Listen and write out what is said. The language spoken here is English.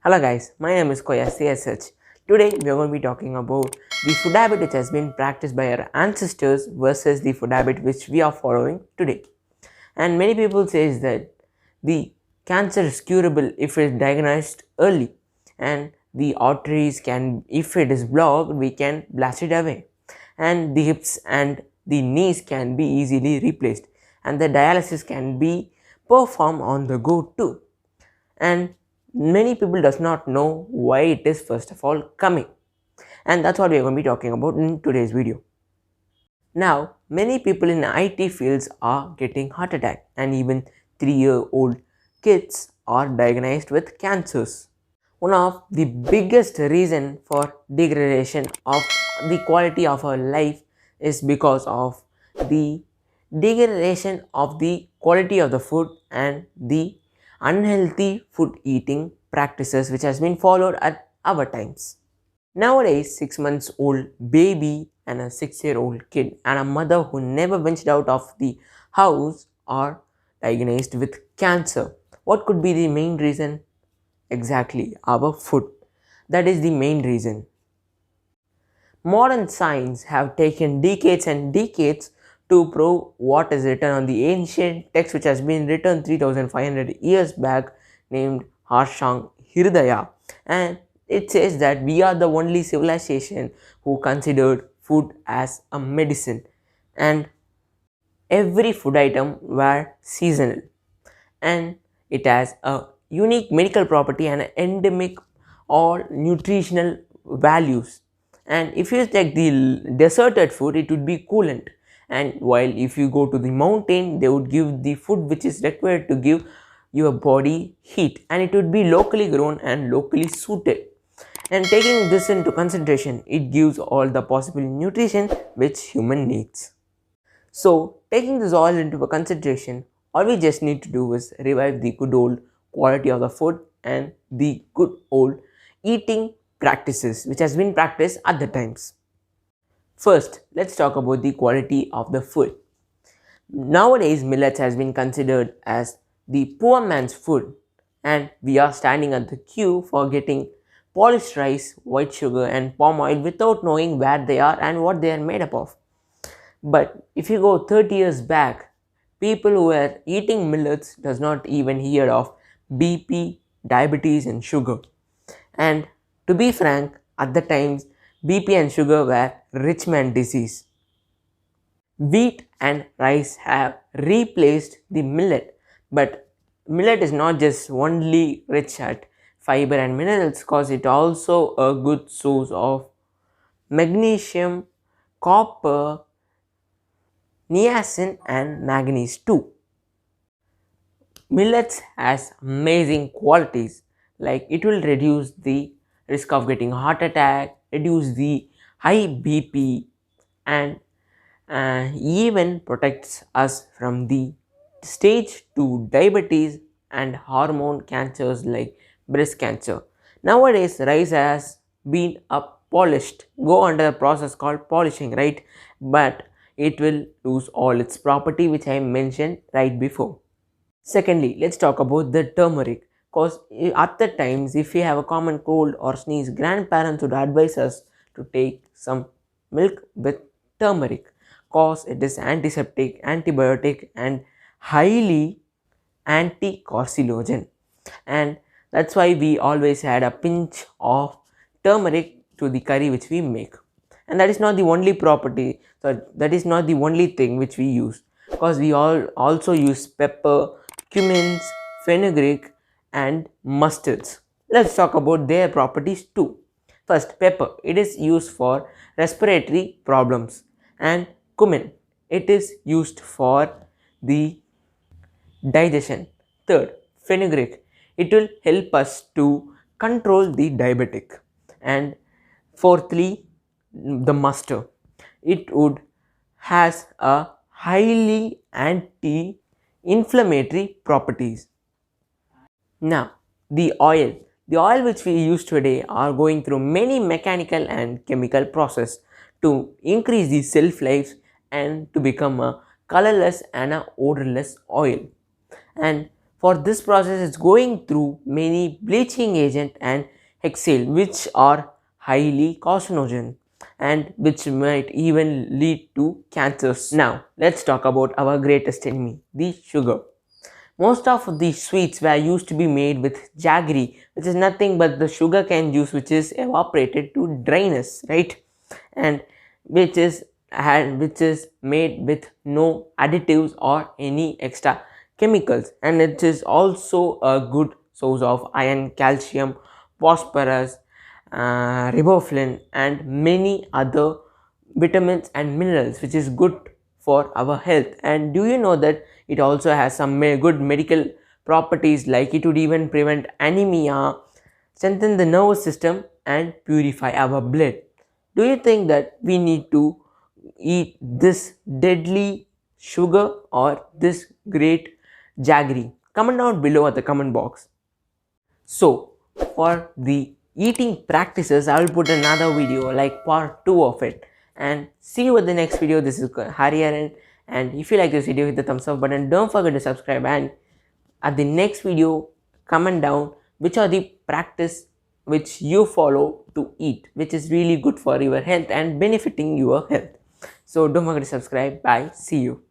Hello guys, my name is Koya CSH. Today we are going to be talking about the food habit which has been practiced by our ancestors versus the food habit which we are following today. And many people says that the cancer is curable if it is diagnosed early, and the arteries can, if it is blocked, we can blast it away, and the hips and the knees can be easily replaced, and the dialysis can be performed on the go too. And many people does not know why it is first of all coming, and that's what we are going to be talking about in today's video. Now many people in IT fields are getting heart attack, and even 3-year-old kids are diagnosed with cancers. One of the biggest reason for degradation of the quality of our life is because of the degradation of the quality of the food and the unhealthy food eating practices which has been followed at our times. Nowadays, 6 months old baby and a 6-year-old kid and a mother who never ventured out of the house are diagnosed with cancer. What could be the main reason? Exactly, our food. That is the main reason. Modern science have taken decades and decades to prove what is written on the ancient text which has been written 3500 years back, named Harshang Hirdaya, and it says that we are the only civilization who considered food as a medicine, and every food item were seasonal, and it has a unique medical property and endemic or nutritional values. And if you take the deserted food, it would be coolant, and while if you go to the mountain, they would give the food which is required to give your body heat, and it would be locally grown and locally suited. And taking this into consideration, it gives all the possible nutrition which human needs. So, taking this all into consideration, all we just need to do is revive the good old quality of the food and the good old eating practices which has been practiced at the times. First, let's talk about the quality of the food. Nowadays, millets has been considered as the poor man's food, and we are standing at the queue for getting polished rice, white sugar and palm oil without knowing where they are and what they are made up of. But if you go 30 years back, people who were eating millets does not even hear of BP, diabetes and sugar. And to be frank, at the times BP and sugar were rich man disease. Wheat and rice have replaced the millet, but millet is not just only rich at fiber and minerals, because it also a good source of magnesium, copper, niacin and manganese too. Millets has amazing qualities, like it will reduce the risk of getting heart attack, reduce the high BP, and even protects us from the stage 2 diabetes and hormone cancers like breast cancer. Nowadays rice has been polished, go under a process called polishing, right? But it will lose all its property which I mentioned right before. Secondly, let's talk about the turmeric, because at the times if we have a common cold or sneeze, grandparents would advise us to take some milk with turmeric, cause it is antiseptic, antibiotic and highly anti-carcinogen, and that's why we always add a pinch of turmeric to the curry which we make. And that is not the only property, so that is not the only thing which we use, because we all also use pepper, cumins, fenugreek and mustards. Let's talk about their properties too. First, pepper, it is used for respiratory problems, and cumin, it is used for the digestion. Third, fenugreek, it will help us to control the diabetic. And fourthly, the mustard, it would has a highly anti-inflammatory properties. Now, the oil which we use today are going through many mechanical and chemical process to increase the shelf life and to become a colorless and a odorless oil. And For this process, it's going through many bleaching agent and hexane, which are highly carcinogen and which might even lead to cancers. Now, let's talk about our greatest enemy, the sugar. Most of the sweets were used to be made with jaggery, which is nothing but the sugarcane juice which is evaporated to dryness, right? And which is made with no additives or any extra chemicals, and it is also a good source of iron, calcium, phosphorus, riboflavin, and many other vitamins and minerals, which is good for our health. And do you know that it also has some good medical properties, like it would even prevent anemia, strengthen the nervous system, and purify our blood. Do you think that we need to eat this deadly sugar or this great jaggery? Comment down below at the comment box. So, for the eating practices, I will put another video like part 2 of it. And see you at the next video. This is Hariharan. And if you like this video, hit the thumbs up button. Don't forget to subscribe. And at the next video, comment down which are the practice which you follow to eat, which is really good for your health and benefiting your health. So don't forget to subscribe. Bye. See you.